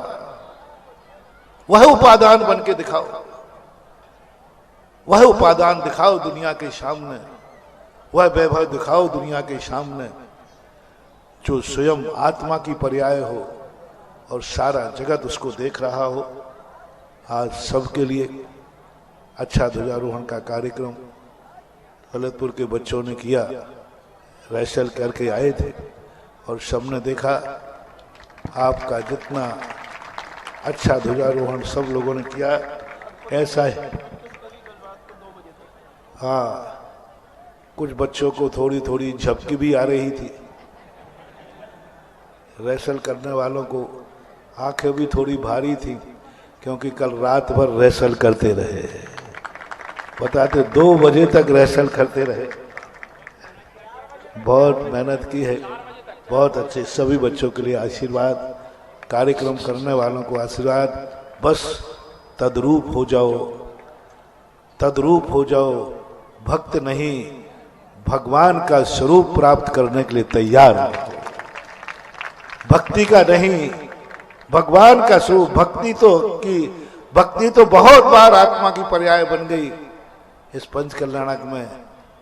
वह उपादान बन के दिखाओ, वह उपादान दिखाओ दुनिया के सामने, वह वैभव दिखाओ दुनिया के सामने जो स्वयं आत्मा की पर्याय हो और सारा जगत उसको देख रहा हो। आज सबके लिए अच्छा ध्वजारोहण का कार्यक्रम ललितपुर के बच्चों ने किया, रैसल करके आए थे और सबने देखा आपका जितना अच्छा ध्वजारोहण सब लोगों ने किया ऐसा है। हाँ, कुछ बच्चों को थोड़ी थोड़ी झपकी भी आ रही थी, रैसल करने वालों को आंखें भी थोड़ी भारी थी, क्योंकि कल रात भर रैसल करते रहे, बताते 2 बजे तक रैसल करते रहे। बहुत मेहनत की है, बहुत अच्छे। सभी बच्चों के लिए आशीर्वाद, कार्यक्रम करने वालों को आशीर्वाद। बस तद्रूप हो जाओ, तद्रूप हो जाओ, भक्त नहीं भगवान का स्वरूप प्राप्त करने के लिए तैयार हो। भक्ति का नहीं, भगवान का स्वरूप। भक्ति तो बहुत बार आत्मा की पर्याय बन गई। इस पंच कल्याणक में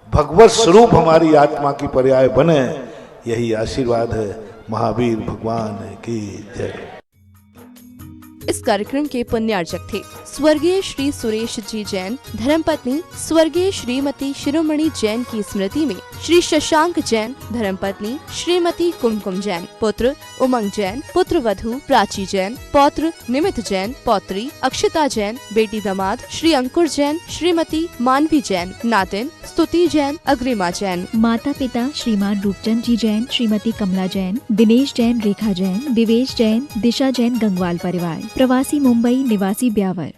भगवत स्वरूप हमारी आत्मा की पर्याय बने, यही आशीर्वाद है। महावीर भगवान की जय।
इस कार्यक्रम के पुण्यार्चक थे स्वर्गीय श्री सुरेश जी जैन, धर्मपत्नी स्वर्गीय श्रीमती शिरोमणि जैन की स्मृति में श्री शशांक जैन, धर्मपत्नी श्रीमती कुमकुम जैन, पुत्र उमंग जैन, पुत्र वधू प्राची जैन, पौत्र निमित जैन, पौत्री अक्षता जैन, बेटी दामाद श्री अंकुर जैन, श्रीमती मानवी जैन, नातिन स्तुति जैन, अग्रिमा जैन।
माता पिता श्रीमान रूपचंद जी जैन, श्रीमती कमला जैन, दिनेश जैन, रेखा जैन, दिवेश जैन, दिशा जैन, गंगवाल परिवार, प्रवासी मुंबई, निवासी ब्यावर।